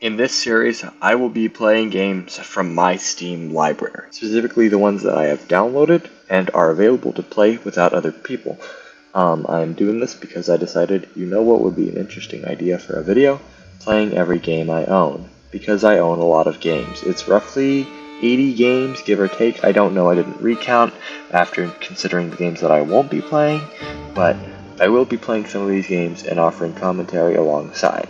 In this series, I will be playing games from my Steam library, specifically the ones that I have downloaded and are available to play without other people. I'm doing this because I decided, you know what would be an interesting idea for a video? Playing every game I own, because I own a lot of games. It's roughly 80 games, give or take. I don't know, I didn't recount after considering the games that I won't be playing, but I will be playing some of these games and offering commentary alongside.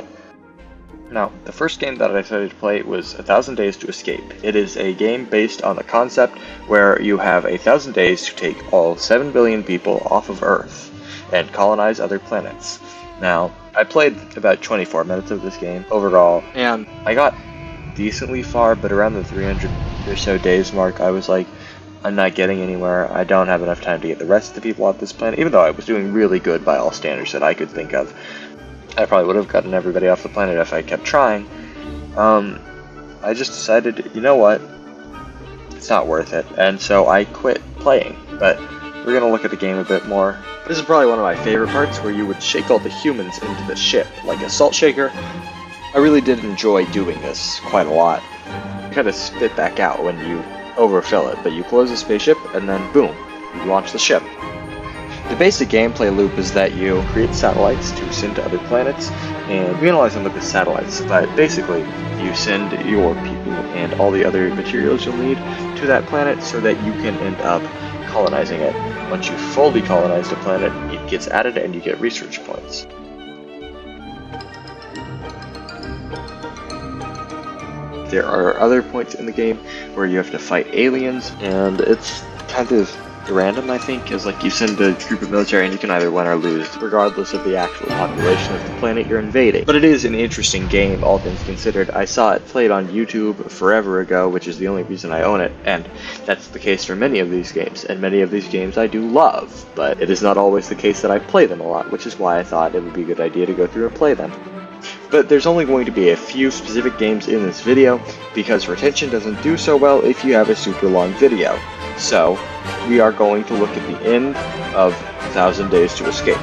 Now, the first game that I decided to play was 1,000 Days to Escape. It is a game based on the concept where you have 1,000 days to take all 7 billion people off of Earth and colonize other planets. Now, I played about 24 minutes of this game overall, and I got decently far, but around the 300 or so days mark, I was like, I'm not getting anywhere. I don't have enough time to get the rest of the people off this planet, even though I was doing really good by all standards that I could think of. I probably would have gotten everybody off the planet if I kept trying. I just decided, you know what, it's not worth it, and so I quit playing. But we're going to look at the game a bit more. This is probably one of my favorite parts, where you would shake all the humans into the ship, like a salt shaker. I really did enjoy doing this quite a lot. You kind of spit back out when you overfill it, but you close the spaceship, and then boom, you launch the ship. The basic gameplay loop is that you create satellites to send to other planets, and we analyze them with the satellites, but basically you send your people and all the other materials you'll need to that planet so that you can end up colonizing it. Once you fully colonize the planet, it gets added and you get research points. There are other points in the game where you have to fight aliens, and it's kind of random, I think, because like you send a group of military and you can either win or lose, regardless of the actual population of the planet you're invading. But it is an interesting game, all things considered. I saw it played on YouTube forever ago, which is the only reason I own it, and that's the case for many of these games, and many of these games I do love, but it is not always the case that I play them a lot, which is why I thought it would be a good idea to go through and play them. But there's only going to be a few specific games in this video, because retention doesn't do so well if you have a super long video. So, we are going to look at the end of 1,000 Days to Escape.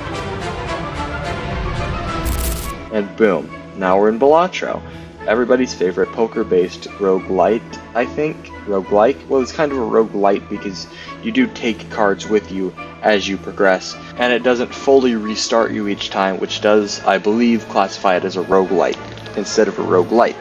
And boom, now we're in Balatro. Everybody's favorite poker-based roguelite, I think? Roguelike? Well, it's kind of a roguelite because you do take cards with you as you progress, and it doesn't fully restart you each time, which does, I believe, classify it as a roguelite instead of a roguelike.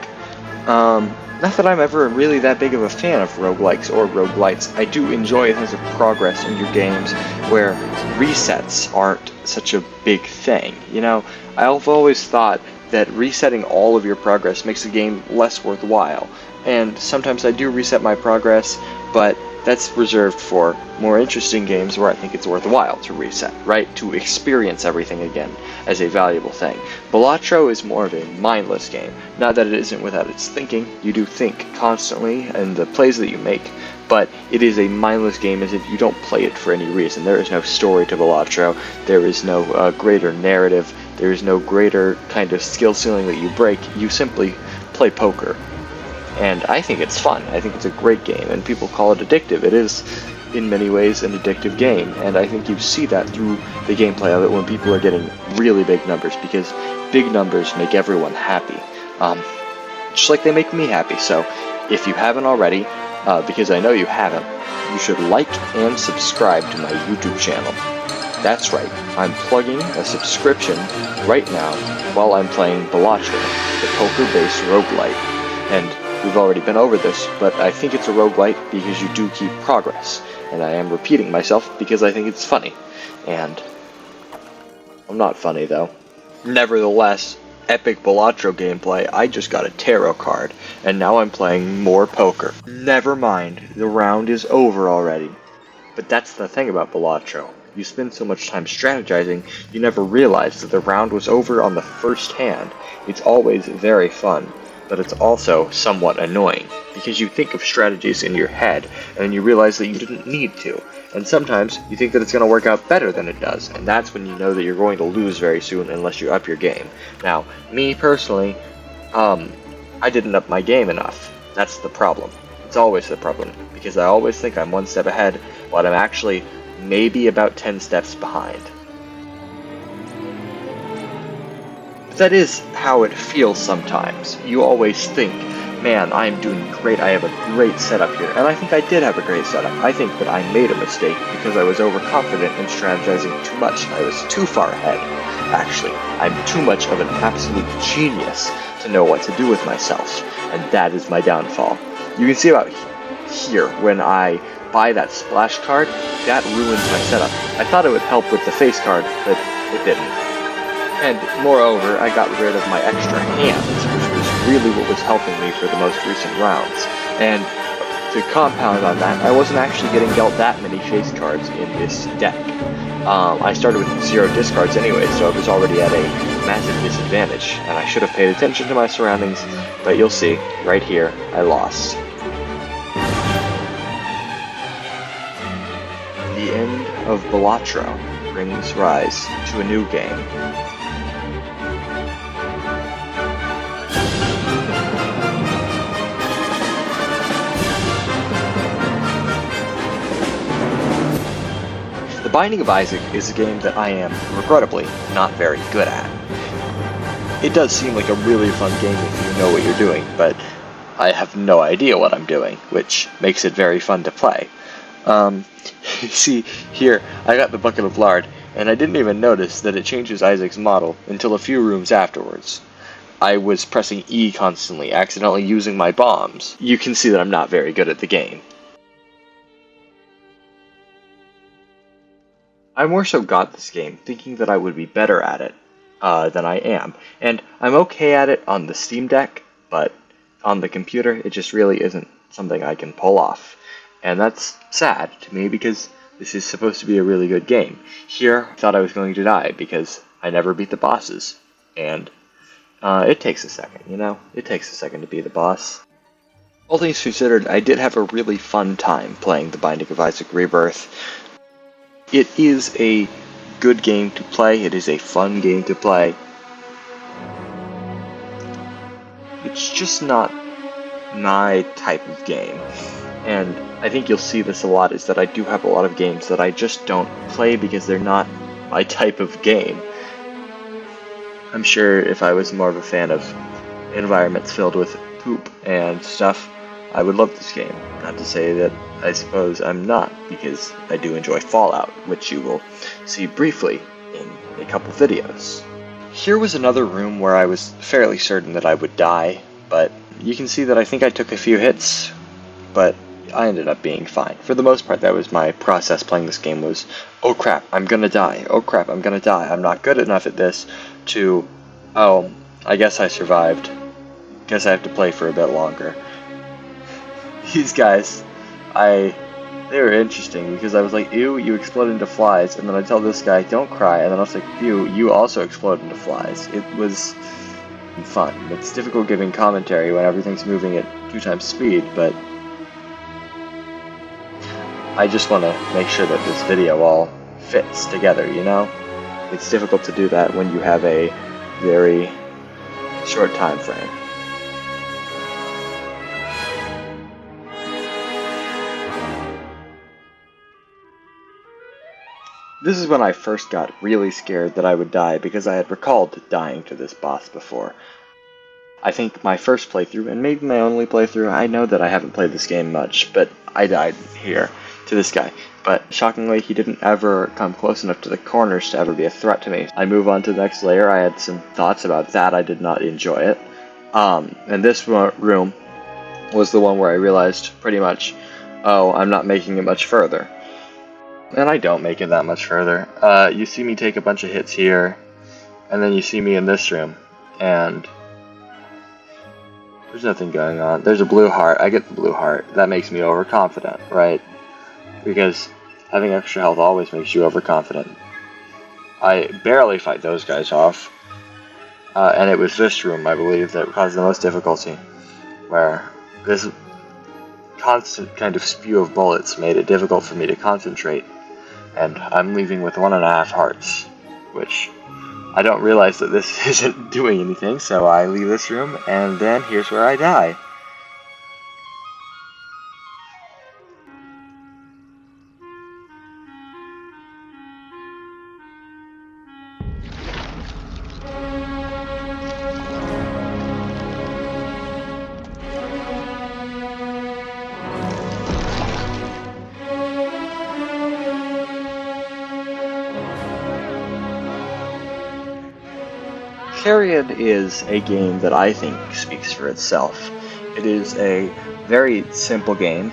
Not that I'm ever really that big of a fan of roguelikes or roguelites. I do enjoy a sense of progress in your games where resets aren't such a big thing. You know, I've always thought that resetting all of your progress makes the game less worthwhile. And sometimes I do reset my progress, but that's reserved for more interesting games where I think it's worthwhile to reset, right? To experience everything again as a valuable thing. Balatro is more of a mindless game. Not that it isn't without its thinking. You do think constantly in the plays that you make, but it is a mindless game as if you don't play it for any reason. There is no story to Balatro. There is no greater narrative. There is no greater kind of skill ceiling that you break. You simply play poker. And I think it's fun. I think it's a great game, and people call it addictive. It is, in many ways, an addictive game, and I think you see that through the gameplay of it when people are getting really big numbers, because big numbers make everyone happy. Just like they make me happy. So, if you haven't already, because I know you haven't, you should like and subscribe to my YouTube channel. That's right, I'm plugging a subscription right now while I'm playing Balatro, the poker-based roguelite. And we've already been over this, but I think it's a roguelite because you do keep progress. And I am repeating myself because I think it's funny. And I'm not funny, though. Nevertheless, epic Balatro gameplay, I just got a tarot card, and now I'm playing more poker. Never mind, the round is over already. But that's the thing about Balatro. You spend so much time strategizing, you never realize that the round was over on the first hand. It's always very fun, but it's also somewhat annoying, because you think of strategies in your head, and you realize that you didn't need to. And sometimes, you think that it's going to work out better than it does, and that's when you know that you're going to lose very soon unless you up your game. Now, me personally, I didn't up my game enough. That's the problem. It's always the problem, because I always think I'm one step ahead, while I'm actually maybe about 10 steps behind. That is how it feels sometimes. You always think, man, I'm doing great, I have a great setup here. And I think I did have a great setup. I think that I made a mistake because I was overconfident and strategizing too much. I was too far ahead, actually. I'm too much of an absolute genius to know what to do with myself. And that is my downfall. You can see about here, when I buy that splash card, that ruins my setup. I thought it would help with the face card, but it didn't. And moreover, I got rid of my extra hands, which was really what was helping me for the most recent rounds. And to compound on that, I wasn't actually getting dealt that many face cards in this deck. I started with 0 discards anyway, so I was already at a massive disadvantage, and I should have paid attention to my surroundings, but you'll see, right here, I lost. The end of Balatro brings rise to a new game. The Binding of Isaac is a game that I am, regrettably, not very good at. It does seem like a really fun game if you know what you're doing, but I have no idea what I'm doing, which makes it very fun to play. See, here, I got the bucket of lard, and I didn't even notice that it changes Isaac's model until a few rooms afterwards. I was pressing E constantly, accidentally using my bombs. You can see that I'm not very good at the game. I more so got this game thinking that I would be better at it than I am, and I'm okay at it on the Steam Deck, but on the computer it just really isn't something I can pull off. And that's sad to me because this is supposed to be a really good game. Here, I thought I was going to die because I never beat the bosses, and it takes a second, you know? It takes a second to be the boss. All things considered, I did have a really fun time playing The Binding of Isaac Rebirth. It is a good game to play, it is a fun game to play. It's just not my type of game. And I think you'll see this a lot, is that I do have a lot of games that I just don't play because they're not my type of game. I'm sure if I was more of a fan of environments filled with poop and stuff, I would love this game. Not to say that I suppose I'm not, because I do enjoy Fallout, which you will see briefly in a couple videos. Here was another room where I was fairly certain that I would die, but you can see that I think I took a few hits, but I ended up being fine. For the most part, that was my process playing this game, was, oh crap, I'm gonna die, oh crap, I'm gonna die, I'm not good enough at this, to, oh, I guess I survived. Guess I have to play for a bit longer. These guys, they were interesting because I was like, ew, you explode into flies, and then I tell this guy, don't cry, and then I was like, ew, you also explode into flies. It was fun. It's difficult giving commentary when everything's moving at 2 times speed, but I just want to make sure that this video all fits together, you know? It's difficult to do that when you have a very short time frame. This is when I first got really scared that I would die because I had recalled dying to this boss before. I think my first playthrough, and maybe my only playthrough, I know that I haven't played this game much, but I died here to this guy. But shockingly, he didn't ever come close enough to the corners to ever be a threat to me. I move on to the next layer. I had some thoughts about that. I did not enjoy it. And this room was the one where I realized pretty much, oh, I'm not making it much further. And I don't make it that much further. You see me take a bunch of hits here, and then you see me in this room, and there's nothing going on. There's a blue heart. I get the blue heart. That makes me overconfident, right? Because having extra health always makes you overconfident. I barely fight those guys off, and it was this room, I believe, that caused the most difficulty, where this constant kind of spew of bullets made it difficult for me to concentrate, and I'm leaving with 1.5 hearts, which I don't realize that this isn't doing anything, so I leave this room, and then here's where I die. Carrion is a game that I think speaks for itself. It is a very simple game,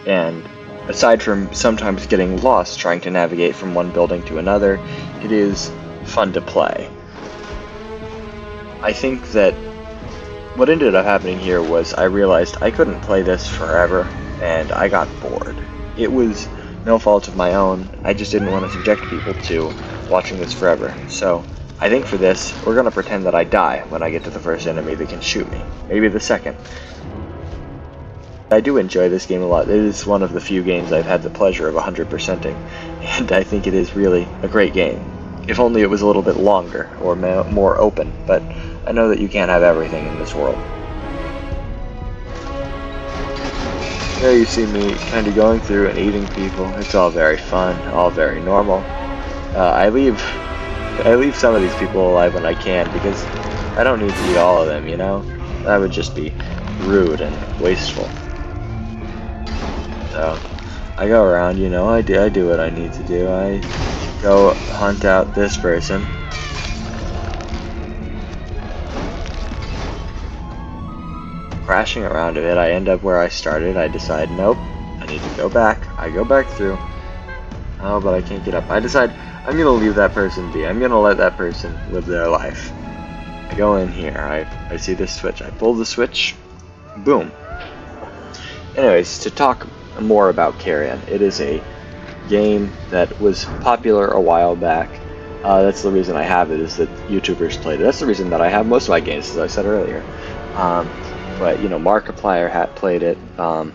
and aside from sometimes getting lost trying to navigate from one building to another, it is fun to play. I think that what ended up happening here was I realized I couldn't play this forever, and I got bored. It was no fault of my own, I just didn't want to subject people to watching this forever. So I think for this, we're going to pretend that I die when I get to the first enemy that can shoot me. Maybe the second. I do enjoy this game a lot. It is one of the few games I've had the pleasure of 100%ing, and I think it is really a great game. If only it was a little bit longer, or more open, but I know that you can't have everything in this world. There you see me kind of going through and eating people. It's all very fun, all very normal. I leave some of these people alive when I can, because I don't need to eat all of them, you know? That would just be rude and wasteful. So, I go around, you know, I do what I need to do. I go hunt out this person. Crashing around a bit, I end up where I started. I decide, nope, I need to go back. I go back through. Oh, but I can't get up. I decide, I'm gonna leave that person be. I'm gonna let that person live their life. I go in here. I see this switch. I pull the switch. Boom. Anyways, to talk more about Carrion, it is a game that was popular a while back. That's the reason I have it, is that YouTubers played it. That's the reason that I have most of my games, as I said earlier. But, you know, Markiplier played it. A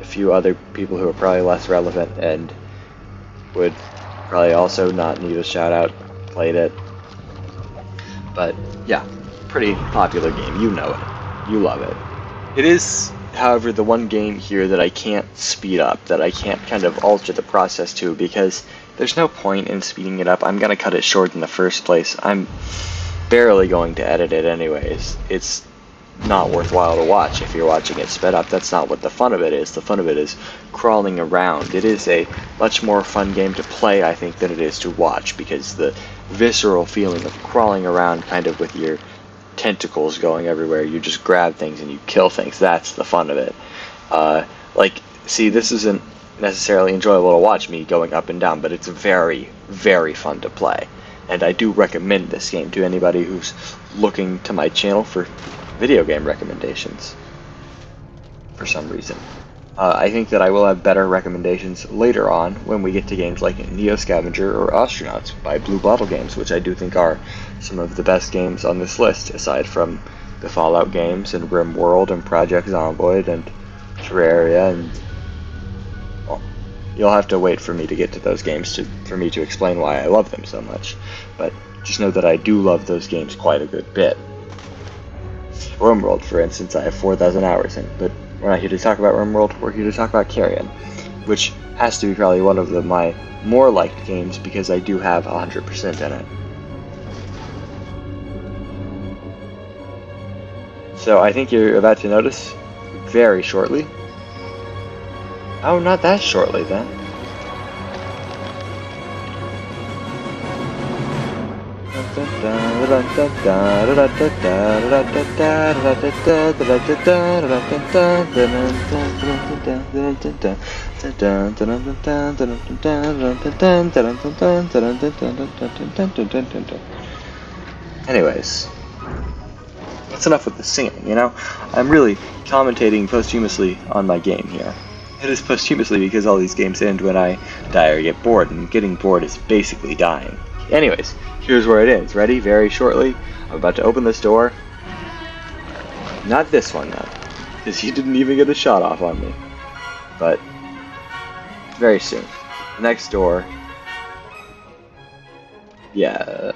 few other people who are probably less relevant and would probably also not need a shout out played it. But, yeah, pretty popular game. You know it. You love it. It is, however, the one game here that I can't speed up, that I can't kind of alter the process to, because there's no point in speeding it up. I'm going to cut it short in the first place. I'm barely going to edit it anyways. It's not worthwhile to watch if you're watching it sped up. That's not what the fun of it is. The fun of it is crawling around. It is a much more fun game to play, I think, than it is to watch, because the visceral feeling of crawling around kind of with your tentacles going everywhere, you just grab things and you kill things, that's the fun of it. See, this isn't necessarily enjoyable to watch, me going up and down, but it's very, very fun to play. And I do recommend this game to anybody who's looking to my channel for video game recommendations for some reason. I think that I will have better recommendations later on when we get to games like Neo Scavenger or Astronauts by Blue Bottle Games, which I do think are some of the best games on this list, aside from the Fallout games and RimWorld and Project Zomboid and Terraria, and well, you'll have to wait for me to get to those games for me to explain why I love them so much, but just know that I do love those games quite a good bit. RimWorld, for instance, I have 4,000 hours in, but we're not here to talk about RimWorld, we're here to talk about Carrion, which has to be probably one of my more liked games because I do have 100% in it. So I think you're about to notice very shortly. Oh, not that shortly then. Anyways, that's enough with the singing, you know? I'm really commentating posthumously on my game here. It is posthumously because all these games end when I die or get bored, and getting bored is basically dying. Anyways, here's where it ends. Ready? Very shortly. I'm about to open this door. Not this one, though, because he didn't even get a shot off on me. But very soon. Next door. Yeah.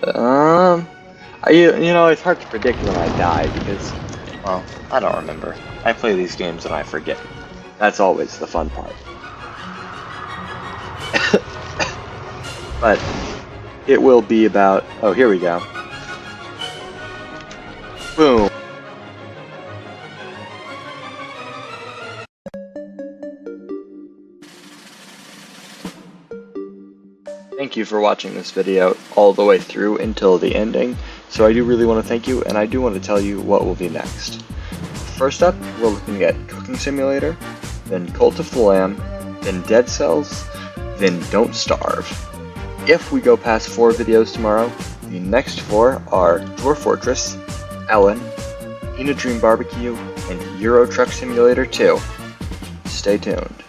You know, it's hard to predict when I die because, well, I don't remember. I play these games and I forget. That's always the fun part. But it will be about... Oh, here we go. Boom. Thank you for watching this video all the way through until the ending. So I do really want to thank you, and I do want to tell you what will be next. First up, we're looking at Cooking Simulator, then Cult of the Lamb, then Dead Cells, then Don't Starve. If we go past 4 videos tomorrow, the next 4 are Dwarf Fortress, Ellen, In a Dream Barbecue, and Euro Truck Simulator 2. Stay tuned.